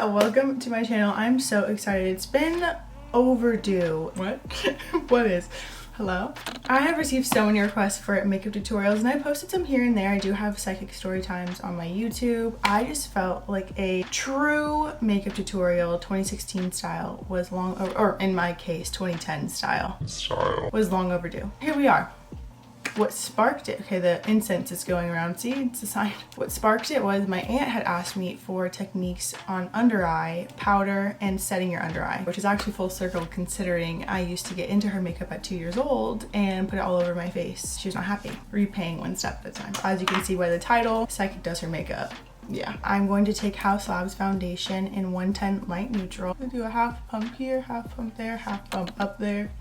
welcome to my channel. I'm so excited. It's been overdue. What? What is? Hello? I have received so many requests for makeup tutorials and I posted some here and there. I do have psychic story times on my YouTube. I just felt like a true makeup tutorial 2016 style was long, or in my case 2010 style was long overdue. Here we are. What sparked it, okay, the incense is going around, see, it's a sign. What sparked it was my aunt had asked me for techniques on under eye, powder, and setting your under eye, which is actually full circle considering I used to get into her makeup at 2 years old and put it all over my face. She was not happy. Repaying one step at a time. As you can see by the title, Psychic does her makeup. Yeah, I'm going to take House Labs foundation in 110 light neutral. I'm gonna do a half pump here, half pump there, half pump up there.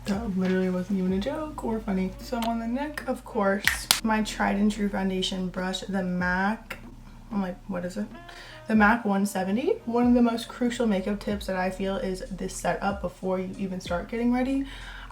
That literally wasn't even a joke or funny. Some on the neck, of course. My tried and true foundation brush, the MAC, I'm like, what is it? The MAC 170. One of the most crucial makeup tips that I feel is this setup before you even start getting ready.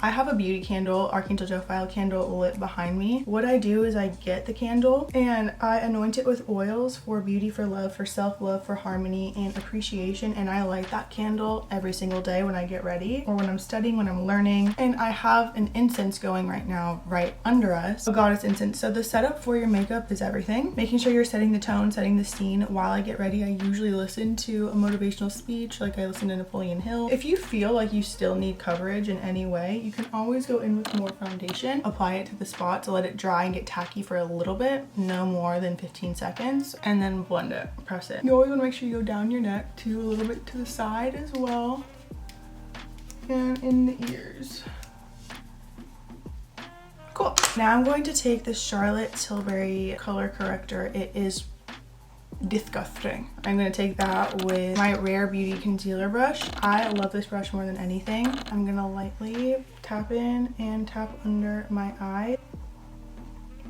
I have a beauty candle, Archangel Joe File candle lit behind me. What I do is I get the candle and I anoint it with oils for beauty, for love, for self-love, for harmony and appreciation. And I light that candle every single day when I get ready or when I'm studying, when I'm learning. And I have an incense going right now, right under us, a goddess incense. So the setup for your makeup is everything. Making sure you're setting the tone, setting the scene. While I get ready, I usually listen to a motivational speech, like I listen to Napoleon Hill. If you feel like you still need coverage in any way, you can always go in with more foundation, apply it to the spot to let it dry and get tacky for a little bit, no more than 15 seconds, and then blend it, press it. You always want to make sure you go down your neck too, a little bit to the side as well, and in the ears. Cool. Now I'm going to take the Charlotte Tilbury color corrector. It is disgusting. I'm going to take that with my Rare Beauty concealer brush. I love this brush more than anything. I'm going to lightly tap in and tap under my eye.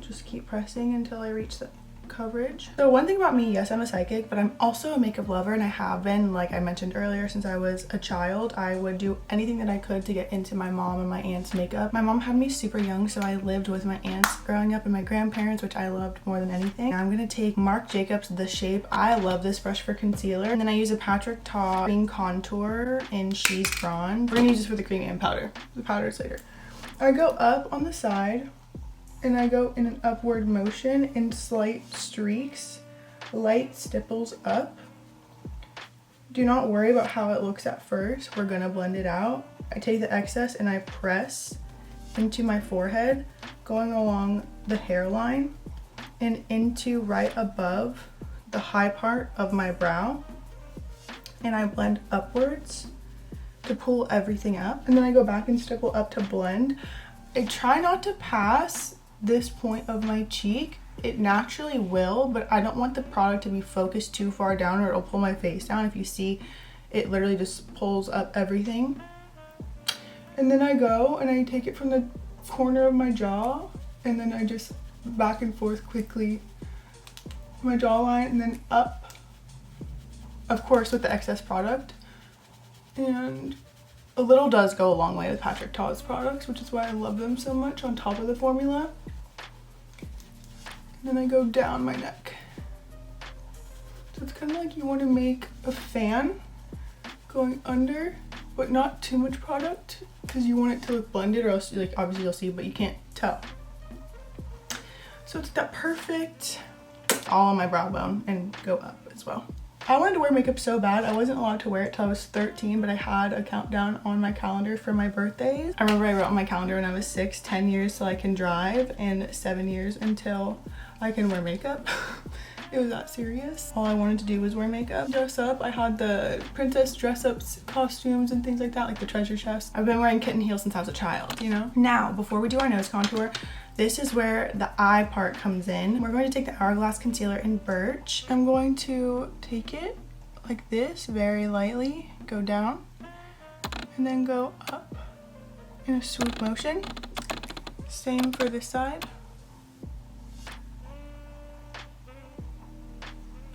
Just keep pressing until I reach the coverage. So one thing about me, yes, I'm a psychic, but I'm also a makeup lover, and I have been, like I mentioned earlier, since I was a child. I would do anything that I could to get into my mom and my aunt's makeup. My mom had me super young, so I lived with my aunts growing up and my grandparents, which I loved more than anything. Now I'm gonna take Marc Jacobs The Shape. I love this brush for concealer, and then I use a Patrick Ta cream contour in She's Bronze. We're gonna use this for the cream and powder. The powder is later. I go up on the side and I go in an upward motion in slight streaks, light stipples up. Do not worry about how it looks at first. We're gonna blend it out. I take the excess and I press into my forehead, going along the hairline and into right above the high part of my brow. And I blend upwards to pull everything up. And then I go back and stipple up to blend. I try not to pass this point of my cheek. It naturally will, but I don't want the product to be focused too far down or it'll pull my face down. If you see, it literally just pulls up everything. And then I go and I take it from the corner of my jaw and then I just back and forth quickly my jawline and then up, of course with the excess product. And a little does go a long way with Patrick Ta's products, which is why I love them so much on top of the formula. And then I go down my neck. So it's kind of like you want to make a fan going under, but not too much product because you want it to look blended or else like obviously you'll see, but you can't tell. So it's that perfect all on my brow bone and go up as well. I wanted to wear makeup so bad. I wasn't allowed to wear it till I was 13, but I had a countdown on my calendar for my birthdays. I remember I wrote on my calendar when I was 6, 10 years till I can drive and 7 years until I can wear makeup. It was that serious. All I wanted to do was wear makeup, dress up. I had the princess dress-ups costumes and things like that, like the treasure chest. I've been wearing kitten heels since I was a child, you know? Now, before we do our nose contour, this is where the eye part comes in. We're going to take the Hourglass concealer in Birch. I'm going to take it like this, very lightly, go down, and then go up in a swoop motion. Same for this side.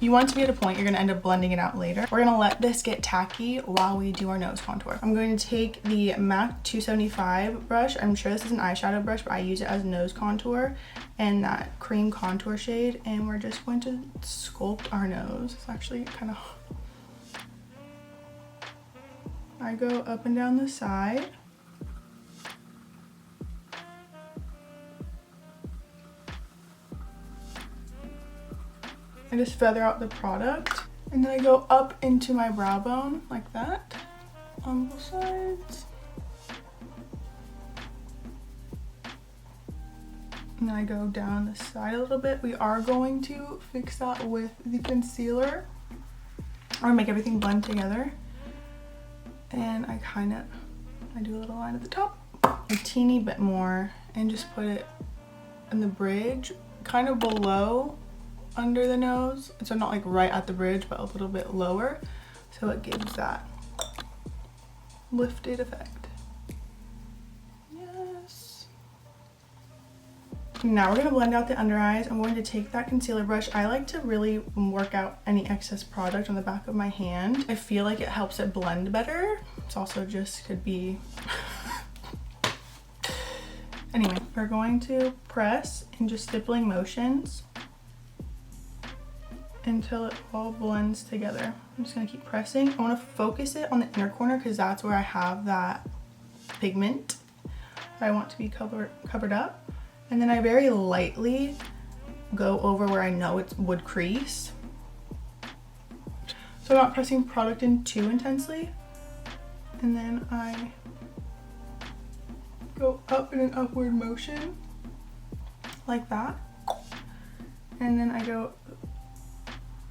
You want it to be at a point, you're gonna end up blending it out later. We're gonna let this get tacky while we do our nose contour. I'm going to take the MAC 275 brush. I'm sure this is an eyeshadow brush, but I use it as nose contour and that cream contour shade. And we're just going to sculpt our nose. It's actually kind of... I go up and down the side. I just feather out the product, and then I go up into my brow bone like that on both sides. And then I go down the side a little bit. We are going to fix that with the concealer or make everything blend together. And I do a little line at the top, a teeny bit more, and just put it in the bridge, kind of below under the nose, so not like right at the bridge, but a little bit lower, so it gives that lifted effect. Yes. Now we're gonna blend out the under eyes. I'm going to take that concealer brush. I like to really work out any excess product on the back of my hand. I feel like it helps it blend better. It's also just could be anyway, we're going to press in just stippling motions until it all blends together. I'm just gonna keep pressing. I wanna focus it on the inner corner because that's where I have that pigment that I want to be covered up. And then I very lightly go over where I know it would crease. So I'm not pressing product in too intensely. And then I go up in an upward motion like that. And then I go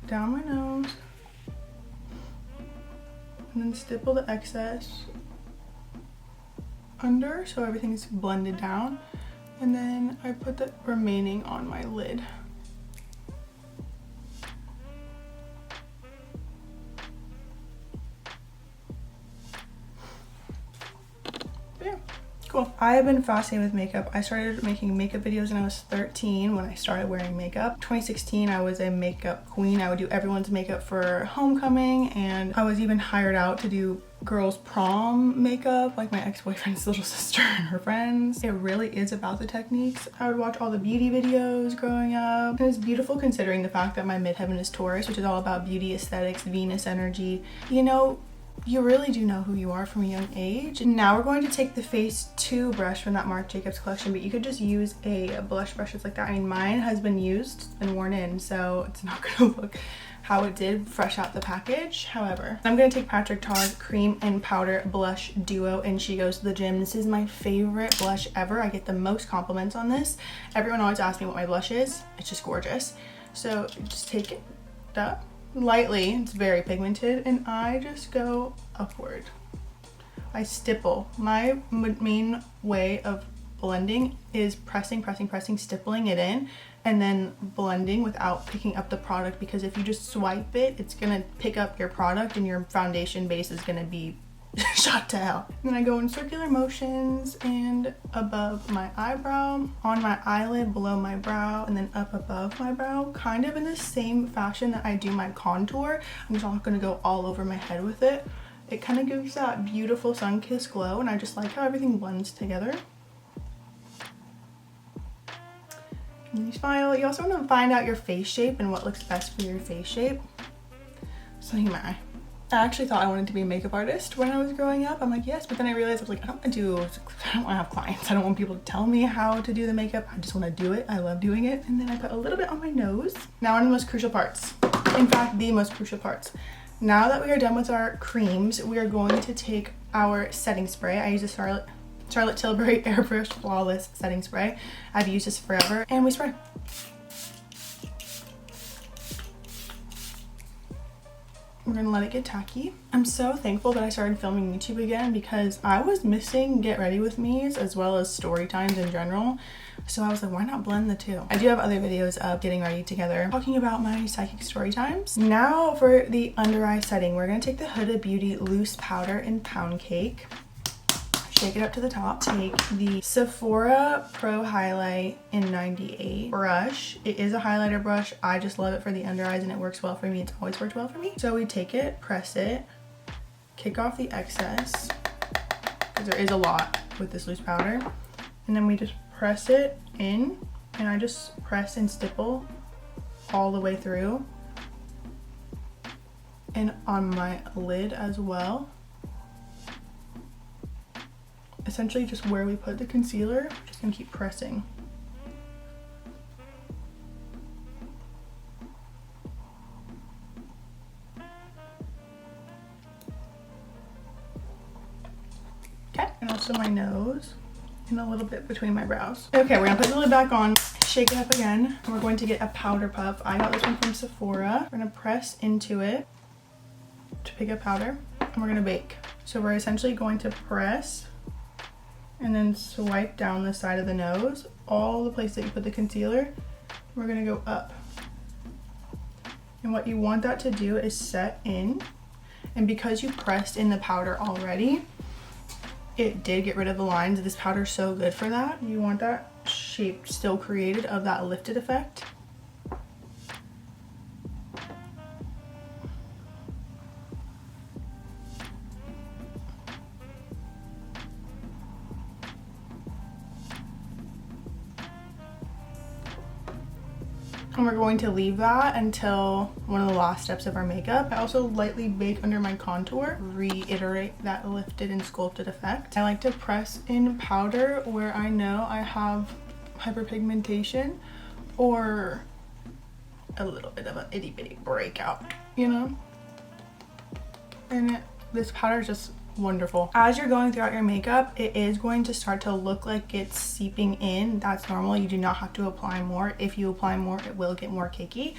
down my nose and then stipple the excess under so everything is blended down, and then I put the remaining on my lid. Cool. I have been fascinated with makeup. I started making makeup videos when I was 13 when I started wearing makeup. 2016, I was a makeup queen. I would do everyone's makeup for homecoming, and I was even hired out to do girls' prom makeup, like my ex-boyfriend's little sister and her friends. It really is about the techniques. I would watch all the beauty videos growing up. It was beautiful considering the fact that my midheaven is Taurus, which is all about beauty, aesthetics, Venus energy. You know, you really do know who you are from a young age. And now we're going to take the Face 2 brush from that Marc Jacobs collection, but you could just use a blush brush just like that. I mean, mine has been used, it's been worn in, so it's not gonna look how it did fresh out the package. However, I'm gonna take Patrick Ta's Cream and Powder Blush Duo and She Goes to the Gym. This is my favorite blush ever. I get the most compliments on this. Everyone always asks me what my blush is. It's just gorgeous. So just take it up lightly, it's very pigmented, and I just go upward. I stipple. My main way of blending is pressing, stippling it in, and then blending without picking up the product, because if you just swipe it, it's gonna pick up your product and your foundation base is gonna be shot to hell. And then I go in circular motions and above my eyebrow, on my eyelid, below my brow, and then up above my brow, kind of in the same fashion that I do my contour. I'm just not gonna go all over my head with it. It kind of gives that beautiful sun-kissed glow, and I just like how everything blends together. And you smile. You also want to find out your face shape and what looks best for your face shape. So look at my eye. I actually thought I wanted to be a makeup artist when I was growing up. I'm like, yes, but then I realized I was like, I don't want to have clients. I don't want people to tell me how to do the makeup. I just want to do it. I love doing it. And then I put a little bit on my nose. Now on the most crucial parts. In fact, the most crucial parts. Now that we are done with our creams, we are going to take our setting spray. I use a Charlotte Tilbury Airbrush Flawless Setting Spray. I've used this forever. And we spray. We're gonna let it get tacky. I'm so thankful that I started filming YouTube again because I was missing get ready with me's as well as story times in general. So I was like, why not blend the two? I do have other videos of getting ready together, talking about my psychic story times. Now for the under eye setting, we're gonna take the Huda Beauty Loose Powder in Pound Cake. shake it up to the top. Take the Sephora Pro Highlight in 98 brush. It is a highlighter brush. I just love it for the under eyes and it works well for me. It's always worked well for me. So we take it, press it, kick off the excess, because there is a lot with this loose powder. And then we just press it in, and I just press and stipple all the way through. And on my lid as well. Essentially just where we put the concealer, just gonna keep pressing. Okay, and also my nose and a little bit between my brows. Okay, we're gonna put the lid back on, shake it up again, and we're going to get a powder puff. I got this one from Sephora. We're gonna press into it to pick up powder, and we're gonna bake. So we're essentially going to press and then swipe down the side of the nose, all the place that you put the concealer. We're gonna go up. And what you want that to do is set in. And because you pressed in the powder already, it did get rid of the lines. This powder is so good for that. You want that shape still created of that lifted effect. And we're going to leave that until one of the last steps of our makeup. I also lightly bake under my contour, reiterate that lifted and sculpted effect. I like to press in powder where I know I have hyperpigmentation or a little bit of an itty bitty breakout, you know? And this powder is just wonderful. As you're going throughout your makeup, it is going to start to look like it's seeping in. That's normal. You do not have to apply more. If you apply more, it will get more cakey.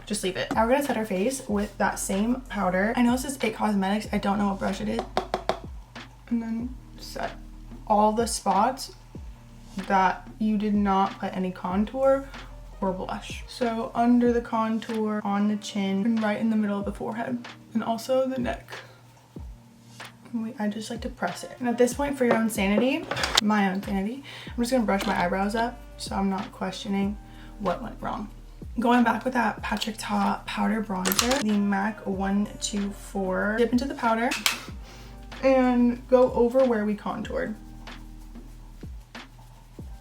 Just leave it. Now we're gonna set our face with that same powder. I know this is It Cosmetics. I don't know what brush it is. And then set all the spots that you did not put any contour or blush. So under the contour, on the chin, and right in the middle of the forehead, and also the neck. I just like to press it. And at this point, for your own sanity, my own sanity, I'm just gonna brush my eyebrows up so I'm not questioning what went wrong. Going back with that Patrick Ta powder bronzer, the MAC 124, dip into the powder and go over where we contoured.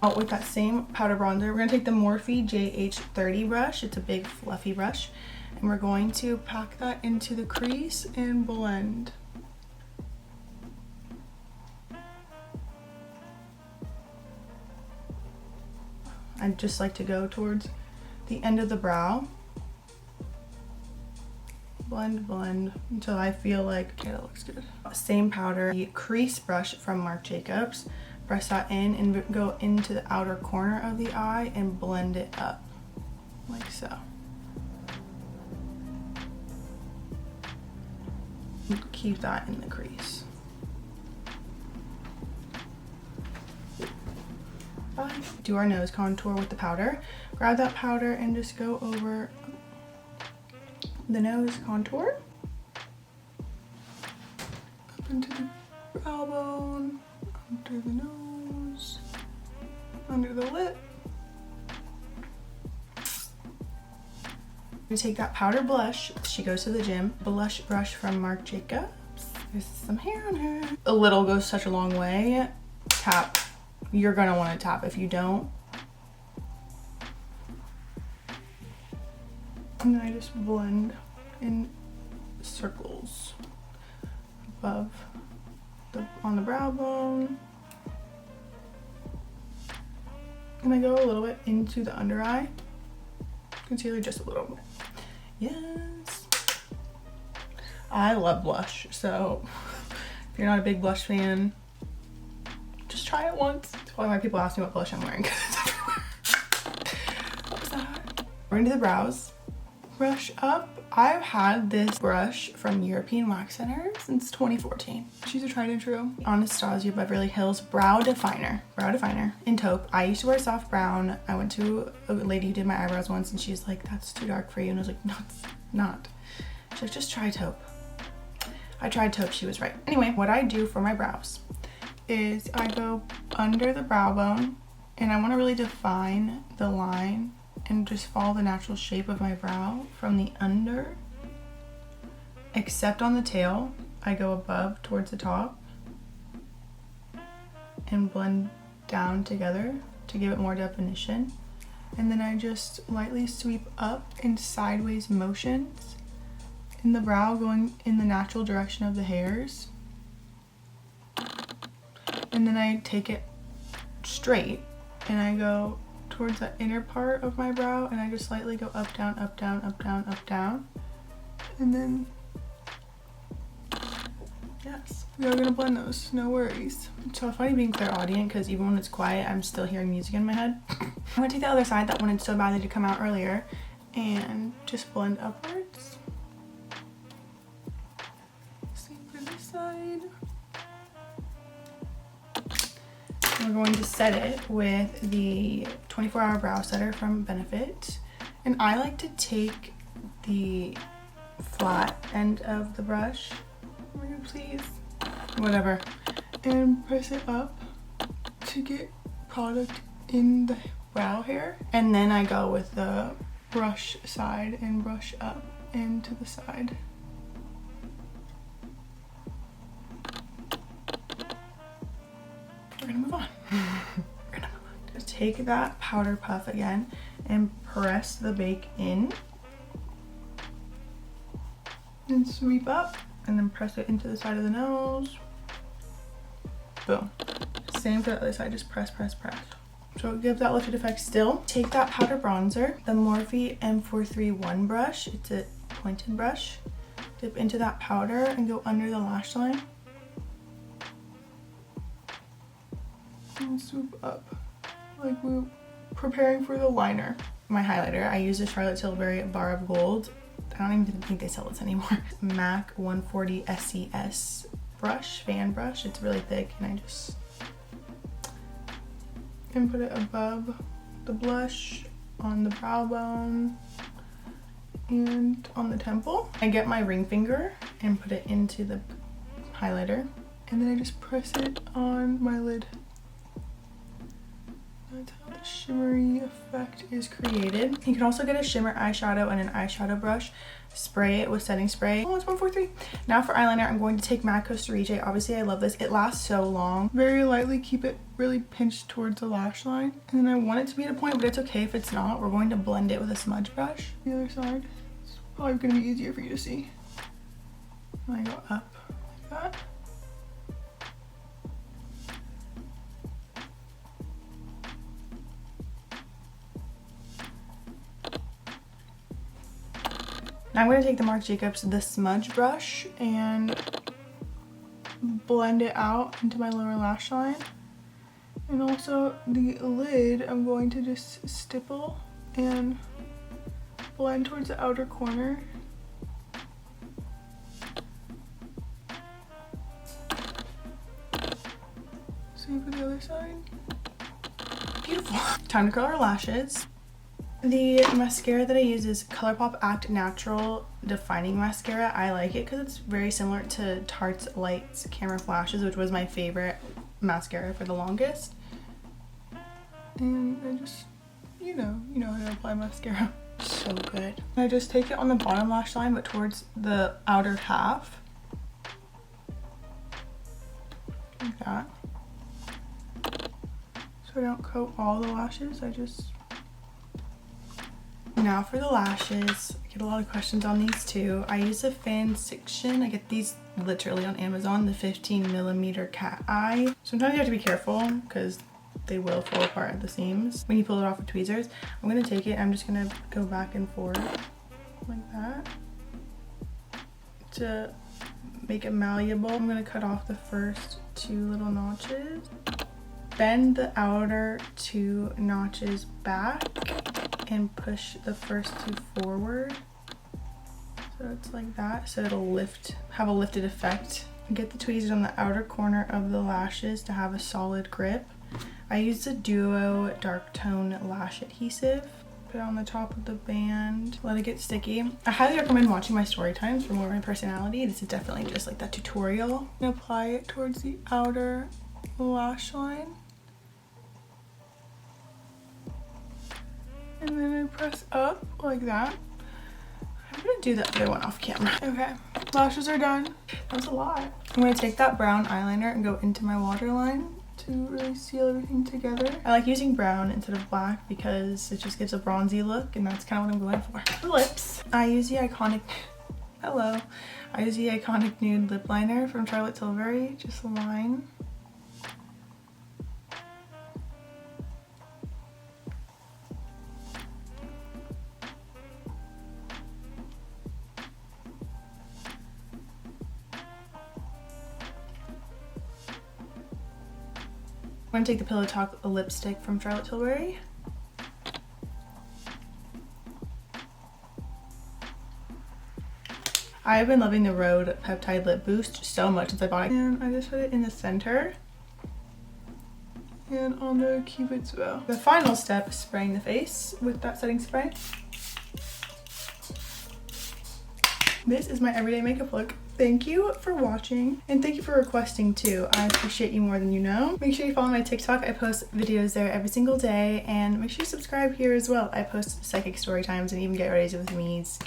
Out with that same powder bronzer, we're gonna take the Morphe JH30 brush. It's a big fluffy brush. And we're going to pack that into the crease and blend. I just like to go towards the end of the brow. Blend, blend, until I feel like, okay, that looks good. Same powder, the crease brush from Marc Jacobs. Press that in and go into the outer corner of the eye and blend it up, like so. Keep that in the crease. Do our nose contour with the powder. Grab that powder and just go over the nose contour. Up into the brow bone, under the nose, under the lip. We take that powder blush. She goes to the gym. Blush brush from Marc Jacobs. There's some hair on her. A little goes such a long way. Tap. You're gonna want to tap. If you don't, and then I just blend in circles above on the brow bone, and I go a little bit into the under eye. Concealer just a little bit. Yes, I love blush, so if you're not a big blush fan, just try it once. That's probably why people ask me what blush I'm wearing, because it's everywhere. What's that? We're into the brows. Brush up. I've had this brush from European Wax Center since 2014. She's a tried and true. Anastasia Beverly Hills Brow Definer. Brow Definer in taupe. I used to wear soft brown. I went to a lady who did my eyebrows once and she's like, that's too dark for you. And I was like, no, it's not. She's like, just try taupe. I tried taupe. She was right. Anyway, what I do for my brows is I go under the brow bone and I want to really define the line and just follow the natural shape of my brow from the under, except on the tail. I go above towards the top and blend down together to give it more definition. And then I just lightly sweep up in sideways motions in the brow, going in the natural direction of the hairs. And then I take it straight and I go towards the inner part of my brow and I just slightly go up, down, up, down, up, down, up, down. And then, yes, we are gonna blend those, no worries. So funny being clairaudient because even when it's quiet, I'm still hearing music in my head. I'm gonna take the other side that wanted so badly to come out earlier and just blend upwards. Same for this side. We're going to set it with the 24-hour brow setter from Benefit. And I like to take the flat end of the brush, please, whatever, and press it up to get product in the brow hair. And then I go with the brush side and brush up into the side. We're gonna move on. Just take that powder puff again and press the bake in and sweep up and then press it into the side of the nose. Boom. Same for the other side, just press, press, press. So it gives that lifted effect still. Take that powder bronzer, the Morphe M431 brush, it's a pointed brush. Dip into that powder and go under the lash line. And swoop up like we're preparing for the liner. My highlighter, I use the Charlotte Tilbury Bar of Gold. I don't even think they sell this anymore. MAC 140 SCS brush, fan brush. It's really thick and I just put it above the blush, on the brow bone, and on the temple. I get my ring finger and put it into the highlighter and then I just press it on my lid. That's how the shimmery effect is created. You can also get a shimmer eyeshadow and an eyeshadow brush. Spray it with setting spray. Oh, it's 143. Now for eyeliner, I'm going to take MAC Costa Riche. Obviously, I love this. It lasts so long. Very lightly keep it really pinched towards the lash line. And then I want it to be at a point, but it's okay if it's not. We're going to blend it with a smudge brush. The other side. It's probably going to be easier for you to see. And I go up like that. Now I'm going to take the Marc Jacobs The Smudge brush and blend it out into my lower lash line. And also the lid, I'm going to just stipple and blend towards the outer corner. Same for the other side. Beautiful. Time to curl our lashes. The mascara that I use is ColourPop Act Natural Defining Mascara. I like it because it's very similar to Tarte's Lights Camera Flashes, which was my favorite mascara for the longest. And I just, you know how to apply mascara. So good. I just take it on the bottom lash line, but towards the outer half. Like that. So I don't coat all the lashes, I just... Now for the lashes, I get a lot of questions on these too. I use a Fansiction. I get these literally on Amazon, the 15mm cat eye. Sometimes you have to be careful because they will fall apart at the seams when you pull it off with tweezers. I'm gonna take it, I'm just gonna go back and forth like that to make it malleable. I'm gonna cut off the first 2 little notches. Bend the outer 2 notches back and push the first 2 forward. So it's like that, so it'll have a lifted effect. Get the tweezers on the outer corner of the lashes to have a solid grip. I use the Duo Dark Tone Lash Adhesive. Put it on the top of the band, let it get sticky. I highly recommend watching my story times for more of my personality. This is definitely just like that tutorial. I'm gonna apply it towards the outer lash line. And then I press up like that. I'm gonna do the other one off camera. Okay, lashes are done. That was a lot. I'm gonna take that brown eyeliner and go into my waterline to really seal everything together. I like using brown instead of black because it just gives a bronzy look, and that's kind of what I'm going for. For lips, I use the iconic, I use the iconic nude lip liner from Charlotte Tilbury, just a line. I'm gonna take the Pillow Talk lipstick from Charlotte Tilbury. I've been loving the Rhode Peptide Lip Boost so much since I bought it. And I just put it in the center and on the Cupid's bow. The final step is spraying the face with that setting spray. This is my everyday makeup look. Thank you for watching, and thank you for requesting too. I appreciate you more than you know. Make sure you follow my TikTok. I post videos there every single day, and make sure you subscribe here as well. I post psychic story times and even get ready with me's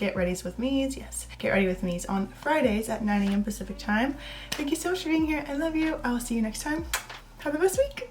on Fridays at 9 a.m. Pacific time. Thank you so much for being here. I love you. I will see you next time. Have the best week.